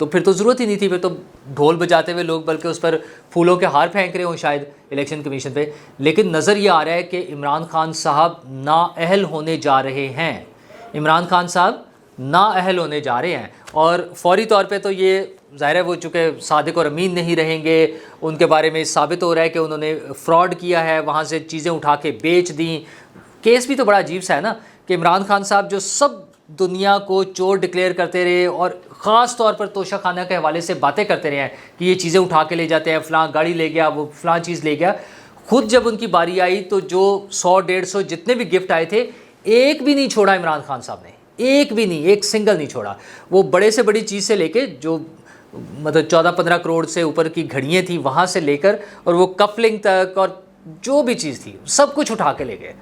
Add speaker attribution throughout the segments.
Speaker 1: تو پھر تو ضرورت ہی نہیں تھی, پھر تو ڈھول بجاتے ہوئے لوگ بلکہ اس پر پھولوں کے ہار پھینک رہے ہوں شاید الیکشن کمیشن پہ. لیکن نظر یہ آ رہا ہے کہ عمران خان صاحب نااہل ہونے جا رہے ہیں, عمران خان صاحب نااہل ہونے جا رہے ہیں. اور فوری طور پہ تو یہ ظاہر ہے وہ چونکہ صادق اور امین نہیں رہیں گے, ان کے بارے میں ثابت ہو رہا ہے کہ انہوں نے فراڈ کیا ہے, وہاں سے چیزیں اٹھا کے بیچ دیں. کیس بھی تو بڑا عجیب سا ہے نا کہ عمران خان صاحب جو سب دنیا کو چور ڈکلیئر کرتے رہے اور خاص طور پر توشہ خانہ کے حوالے سے باتیں کرتے رہے ہیں کہ یہ چیزیں اٹھا کے لے جاتے ہیں, فلاں گاڑی لے گیا, وہ فلاں چیز لے گیا, خود جب ان کی باری آئی تو جو 100-150 جتنے بھی گفٹ آئے تھے ایک بھی نہیں چھوڑا عمران خان صاحب نے, ایک بھی نہیں, ایک سنگل نہیں چھوڑا. وہ بڑے سے بڑی چیز سے لے کے جو مطلب 14-15 کروڑ سے اوپر کی گھڑیاں تھیں وہاں سے لے کر اور وہ کفلنگ تک اور جو بھی چیز تھی سب کچھ اٹھا کے لے گئے.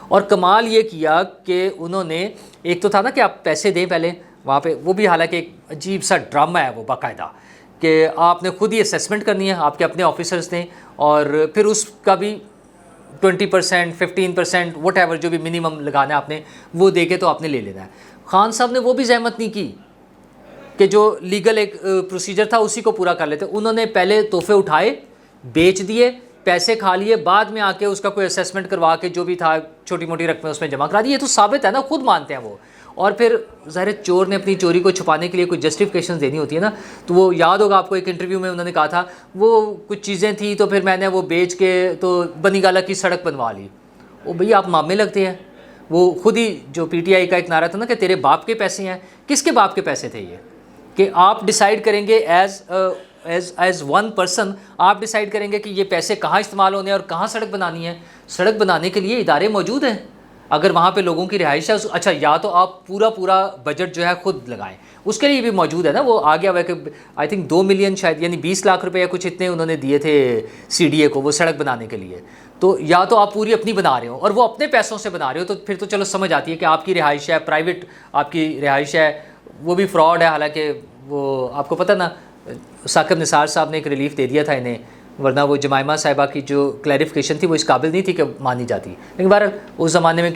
Speaker 1: اور کمال یہ کیا کہ انہوں نے ایک تو تھا نا کہ آپ پیسے دیں پہلے وہاں پہ, وہ بھی حالانکہ ایک عجیب سا ڈرامہ ہے وہ باقاعدہ کہ آپ نے خود ہی اسیسمنٹ کرنی ہے, آپ کے اپنے آفیسرز نے, اور پھر اس کا بھی 20%, 15%, وٹ ایور جو بھی منیمم لگانا ہے آپ نے وہ دے کے تو آپ نے لے لینا ہے. خان صاحب نے وہ بھی زحمت نہیں کی کہ جو لیگل ایک پروسیجر تھا اسی کو پورا کر لیتے. انہوں نے پہلے تحفے اٹھائے, بیچ دیے, پیسے کھا لیے, بعد میں آ کے اس کا کوئی اسیسمنٹ کروا کے جو بھی تھا چھوٹی موٹی رقمیں اس میں جمع کرا دی. یہ تو ثابت ہے نا, خود مانتے ہیں وہ. اور پھر ظاہر چور نے اپنی چوری کو چھپانے کے لیے کوئی جسٹیفیکیشن دینی ہوتی ہے نا, تو وہ یاد ہوگا آپ کو ایک انٹرویو میں انہوں نے کہا تھا وہ کچھ چیزیں تھیں تو پھر میں نے وہ بیچ کے تو بنی گالا کی سڑک بنوا لی. وہ بھئی آپ مامے لگتے ہیں. وہ خود ہی جو پی ٹی آئی کا ایک نعرہ تھا نا کہ تیرے باپ کے پیسے ہیں, کس کے باپ کے پیسے تھے یہ کہ آپ ڈیسائیڈ کریں گے ایز ون پرسن, آپ ڈیسائیڈ کریں گے کہ یہ پیسے کہاں استعمال ہونے ہیں اور کہاں سڑک بنانی ہے. سڑک بنانے کے لیے ادارے موجود ہیں, اگر وہاں پہ لوگوں کی رہائش ہے, اچھا یا تو آپ پورا بجٹ جو ہے خود لگائیں, اس کے لیے بھی موجود ہے نا. وہ آ گیا ہوا ہے کہ آئی تھنک 2 ملین شاید یعنی 20 لاکھ روپے یا کچھ اتنے انہوں نے دیے تھے سی ڈی اے کو وہ سڑک بنانے کے لیے. تو یا تو آپ پوری اپنی بنا رہے ہو اور وہ اپنے پیسوں سے بنا رہے ہو تو پھر تو چلو سمجھ آتی ہے کہ آپ کی رہائش ہے, پرائیویٹ آپ کی رہائش ہے, وہ بھی فراڈ ہے. حالانکہ وہ آپ کو پتہ نا ثاقب نثار صاحب نے ایک ریلیف دے دیا تھا انہیں, ورنہ وہ جمائمہ صاحبہ کی جو کلیریفیکیشن تھی وہ اس قابل نہیں تھی کہ مانی جاتی. لیکن بہرحال اس زمانے میں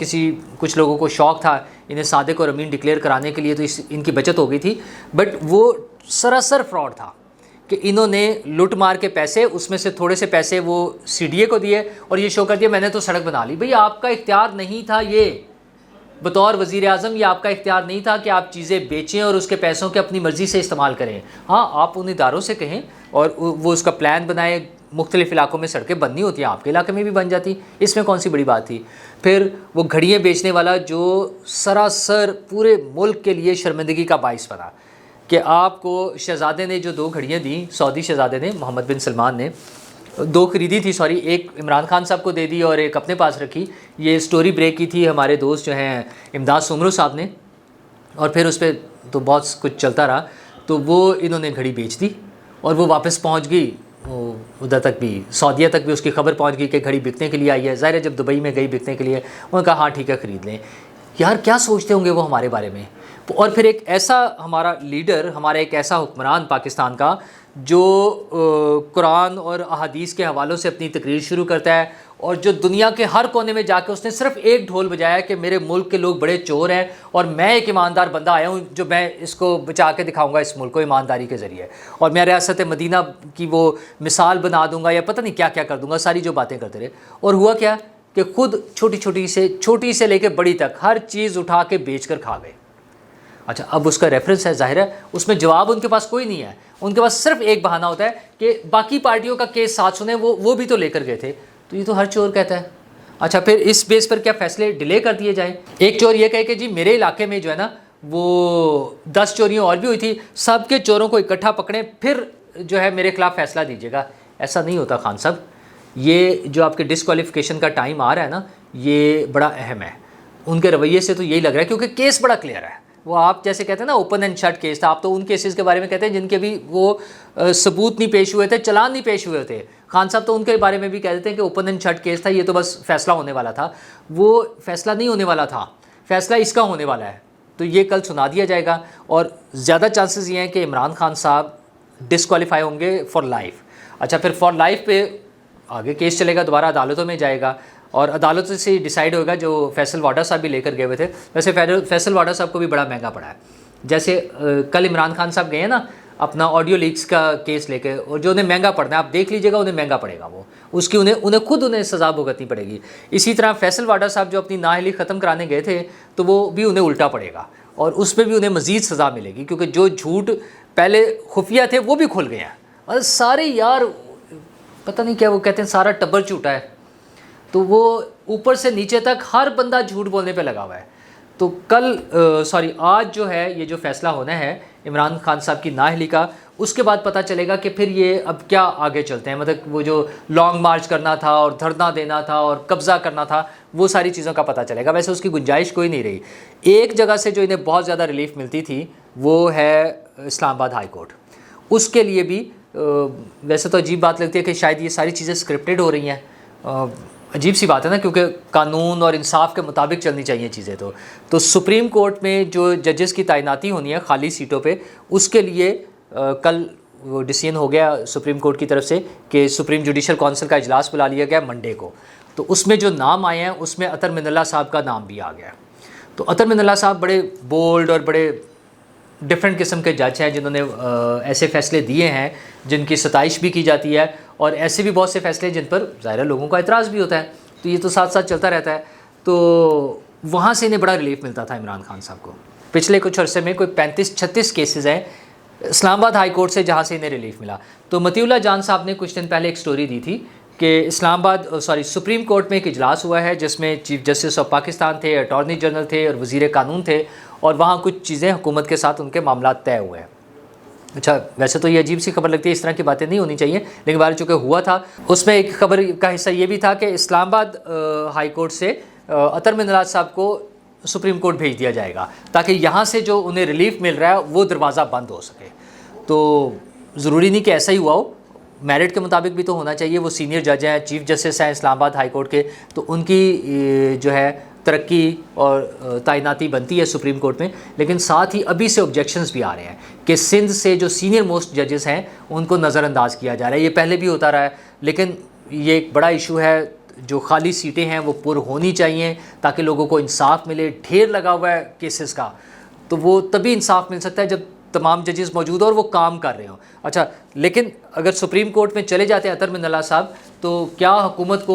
Speaker 1: کچھ لوگوں کو شوق تھا انہیں صادق اور امین ڈکلیئر کرانے کے لیے, تو ان کی بچت ہو گئی تھی. بٹ وہ سراسر فراڈ تھا کہ انہوں نے لوٹ مار کے پیسے, اس میں سے تھوڑے سے پیسے وہ سی ڈی اے کو دیے اور یہ شو کر دیا میں نے تو سڑک بنا لی. بھئی آپ کا اختیار نہیں تھا, یہ بطور وزیر اعظم یہ آپ کا اختیار نہیں تھا کہ آپ چیزیں بیچیں اور اس کے پیسوں کے اپنی مرضی سے استعمال کریں. ہاں آپ ان اداروں سے کہیں اور وہ اس کا پلان بنائے, مختلف علاقوں میں سڑکیں بننی ہوتی ہیں, آپ کے علاقے میں بھی بن جاتی, اس میں کون سی بڑی بات تھی. پھر وہ گھڑیاں بیچنے والا جو سراسر پورے ملک کے لیے شرمندگی کا باعث بنا کہ آپ کو شہزادے نے جو 2 گھڑیاں دیں, سعودی شہزادے نے, محمد بن سلمان نے 2 خریدی تھی, ایک عمران خان صاحب کو دے دی اور ایک اپنے پاس رکھی. یہ سٹوری بریک کی تھی ہمارے دوست جو ہیں امداد سومرو صاحب نے, اور پھر اس پہ تو بہت کچھ چلتا رہا. تو وہ انہوں نے گھڑی بیچ دی اور وہ واپس پہنچ گئی ادھر تک بھی, سعودیہ تک بھی اس کی خبر پہنچ گئی کہ گھڑی بکنے کے لیے آئی ہے. ظاہر ہے جب دبئی میں گئی بکنے کے لیے انہوں نے کہا ہاں ٹھیک ہے خرید لیں. یار کیا سوچتے ہوں گے وہ ہمارے بارے میں. اور پھر ایک ایسا ہمارا لیڈر, ہمارا ایک ایسا حکمران پاکستان کا جو قرآن اور احادیث کے حوالوں سے اپنی تقریر شروع کرتا ہے اور جو دنیا کے ہر کونے میں جا کے اس نے صرف ایک ڈھول بجایا کہ میرے ملک کے لوگ بڑے چور ہیں اور میں ایک ایماندار بندہ آیا ہوں جو میں اس کو بچا کے دکھاؤں گا اس ملک کو ایمانداری کے ذریعے, اور میں ریاست مدینہ کی وہ مثال بنا دوں گا یا پتہ نہیں کیا کیا کر دوں گا, ساری جو باتیں کرتے رہے. اور ہوا کیا کہ خود چھوٹی سے لے کے بڑی تک ہر چیز اٹھا کے بیچ کر کھا گئے. اچھا اب اس کا ریفرنس ہے, ظاہر ہے اس میں جواب ان کے پاس کوئی نہیں ہے, ان کے پاس صرف ایک بہانہ ہوتا ہے کہ باقی پارٹیوں کا کیس ساتھ سنیں, وہ بھی تو لے کر گئے تھے. تو یہ تو ہر چور کہتا ہے. اچھا پھر اس بیس پر کیا فیصلے ڈیلے کر دیے جائیں. ایک چور یہ کہے کہ جی میرے علاقے میں جو ہے نا وہ 10 چوریاں اور بھی ہوئی تھی, سب کے چوروں کو اکٹھا پکڑیں پھر جو ہے میرے خلاف فیصلہ دیجیے گا. ایسا نہیں ہوتا خان صاحب. یہ جو آپ کے ڈسکوالیفیکیشن کا ٹائم آ رہا ہے نا یہ بڑا اہم ہے. ان کے رویے سے تو یہی لگ رہا ہے کیونکہ کیس بڑا کلیئر ہے. وہ آپ جیسے کہتے ہیں نا اوپن اینڈ شٹ کیس تھا, آپ تو ان کیسز کے بارے میں کہتے ہیں جن کے بھی وہ ثبوت نہیں پیش ہوئے تھے, چلان نہیں پیش ہوئے تھے. خان صاحب تو ان کے بارے میں بھی کہہ دیتے ہیں کہ اوپن اینڈ شٹ کیس تھا, یہ تو بس فیصلہ ہونے والا تھا. وہ فیصلہ نہیں ہونے والا تھا, فیصلہ اس کا ہونے والا ہے. تو یہ کل سنا دیا جائے گا اور زیادہ چانسز یہ ہیں کہ عمران خان صاحب ڈسکوالیفائی ہوں گے فار لائف. اچھا پھر فار لائف پہ آگے کیس چلے گا, دوبارہ عدالتوں میں جائے گا اور عدالتوں سے ڈیسائیڈ ہوگا. جو فیصل واڈا صاحب بھی لے کر گئے ہوئے تھے, ویسے فیصل واڈا صاحب کو بھی بڑا مہنگا پڑا ہے. جیسے کل عمران خان صاحب گئے ہیں نا اپنا آڈیو لیکس کا کیس لے کے، اور جو انہیں مہنگا پڑنا ہے، آپ دیکھ لیجیے گا انہیں مہنگا پڑے گا، وہ اس کی انہیں خود سزا بھگتنی پڑے گی۔ اسی طرح فیصل واڈا صاحب جو اپنی نااہلی ختم کرانے گئے تھے تو وہ بھی انہیں الٹا پڑے گا، اور اس میں بھی انہیں مزید سزا ملے گی، کیونکہ جو جھوٹ پہلے خفیہ تھے وہ بھی کھل گئے ہیں، اور سارے یار پتہ نہیں کیا وہ کہتے ہیں سارا ٹبر جھوٹا ہے، تو وہ اوپر سے نیچے تک ہر بندہ جھوٹ بولنے پہ لگا ہوا ہے۔ تو آج جو ہے یہ جو فیصلہ ہونا ہے عمران خان صاحب کی نااہلی کا، اس کے بعد پتہ چلے گا کہ پھر یہ اب کیا آگے چلتے ہیں، مطلب وہ جو لانگ مارچ کرنا تھا اور دھرنا دینا تھا اور قبضہ کرنا تھا، وہ ساری چیزوں کا پتہ چلے گا۔ ویسے اس کی گنجائش کوئی نہیں رہی۔ ایک جگہ سے جو انہیں بہت زیادہ ریلیف ملتی تھی وہ ہے اسلام آباد ہائی کورٹ، اس کے لیے بھی ویسے تو عجیب بات لگتی ہے کہ شاید یہ ساری چیزیں اسکرپٹڈ ہو رہی ہیں، عجیب سی بات ہے نا، کیونکہ قانون اور انصاف کے مطابق چلنی چاہیے چیزیں۔ تو سپریم کورٹ میں جو ججز کی تعیناتی ہونی ہے خالی سیٹوں پہ، اس کے لیے کل وہ ڈیسیژن ہو گیا سپریم کورٹ کی طرف سے کہ سپریم جوڈیشل کونسل کا اجلاس بلا لیا گیا منڈے کو، تو اس میں جو نام آئے ہیں اس میں اطہر من اللہ صاحب کا نام بھی آ گیا۔ تو اطہر من اللہ صاحب بڑے بولڈ اور بڑے ڈفرینٹ قسم کے جج ہیں جنہوں نے ایسے فیصلے دیے ہیں جن کی ستائش بھی کی جاتی ہے، اور ایسے بھی بہت سے فیصلے جن پر ظاہر لوگوں کا اعتراض بھی ہوتا ہے، تو یہ تو ساتھ ساتھ چلتا رہتا ہے۔ تو وہاں سے انہیں بڑا ریلیف ملتا تھا عمران خان صاحب کو۔ پچھلے کچھ عرصے میں کوئی 35-36 کیسز ہیں اسلام آباد ہائی کورٹ سے جہاں سے انہیں ریلیف ملا۔ تو مطیع اللہ جان صاحب نے کچھ دن پہلے ایک سٹوری دی تھی کہ سپریم کورٹ میں ایک اجلاس ہوا ہے جس میں چیف جسٹس آف پاکستان تھے، اٹارنی جنرل تھے اور وزیر قانون تھے، اور وہاں کچھ چیزیں حکومت کے ساتھ ان کے معاملات طے ہوئے ہیں۔ اچھا، ویسے تو یہ عجیب سی خبر لگتی ہے، اس طرح کی باتیں نہیں ہونی چاہیے، لیکن بہرحال چونکہ ہوا تھا، اس میں ایک خبر کا حصہ یہ بھی تھا کہ اسلام آباد ہائی کورٹ سے اطہر من اللہ صاحب کو سپریم کورٹ بھیج دیا جائے گا تاکہ یہاں سے جو انہیں ریلیف مل رہا ہے وہ دروازہ بند ہو سکے۔ تو ضروری نہیں کہ ایسا ہی ہوا ہو، میرٹ کے مطابق بھی تو ہونا چاہیے، وہ سینئر جج ہیں، چیف جسٹس ہیں اسلام آباد ہائی کورٹ کے، تو ان کی جو ہے ترقی اور تعیناتی بنتی ہے سپریم کورٹ میں۔ لیکن ساتھ ہی ابھی سے آبجیکشنز بھی آ رہے ہیں کہ سندھ سے جو سینئر موسٹ ججز ہیں ان کو نظر انداز کیا جا رہا ہے۔ یہ پہلے بھی ہوتا رہا ہے، لیکن یہ ایک بڑا ایشو ہے، جو خالی سیٹیں ہیں وہ پر ہونی چاہیے تاکہ لوگوں کو انصاف ملے۔ ڈھیر لگا ہوا ہے کیسز کا، تو وہ تبھی انصاف مل سکتا ہے جب تمام ججز موجود ہوں اور وہ کام کر رہے ہوں۔ اچھا، لیکن اگر سپریم کورٹ میں چلے جاتے ہیں اطہر من اللہ صاحب، تو کیا حکومت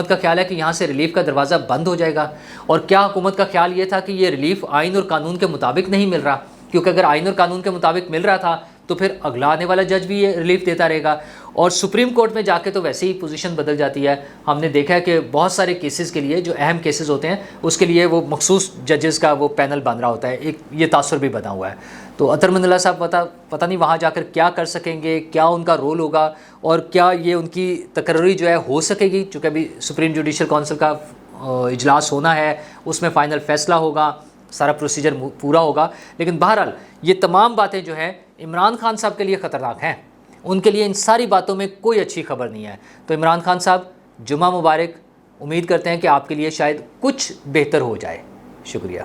Speaker 1: کا خیال ہے کہ یہاں سے ریلیف کا دروازہ بند ہو جائے گا؟ اور کیا حکومت کا خیال یہ تھا کہ یہ ریلیف آئین اور قانون کے مطابق نہیں مل رہا؟ کیونکہ اگر آئین اور قانون کے مطابق مل رہا تھا تو پھر اگلا آنے والا جج بھی یہ ریلیف دیتا رہے گا، اور سپریم کورٹ میں جا کے تو ویسے ہی پوزیشن بدل جاتی ہے۔ ہم نے دیکھا ہے کہ بہت سارے کیسز کے لیے جو اہم کیسز ہوتے ہیں اس کے لیے وہ مخصوص ججز کا وہ پینل بن رہا ہوتا ہے، ایک یہ تاثر بھی بنا ہوا ہے۔ تو اطہر من اللہ صاحب پتہ نہیں وہاں جا کر کیا کر سکیں گے، کیا ان کا رول ہوگا، اور کیا یہ ان کی تقرری جو ہے ہو سکے گی، چونکہ ابھی سپریم جوڈیشل کونسل کا اجلاس ہونا ہے، اس میں فائنل فیصلہ ہوگا، سارا پروسیجر پورا ہوگا۔ لیکن بہرحال یہ تمام باتیں جو ہیں عمران خان صاحب کے لیے خطرناک ہیں، ان کے لیے ان ساری باتوں میں کوئی اچھی خبر نہیں ہے۔ تو عمران خان صاحب، جمعہ مبارک، امید کرتے ہیں کہ آپ کے لیے شاید کچھ بہتر ہو جائے۔ شکریہ۔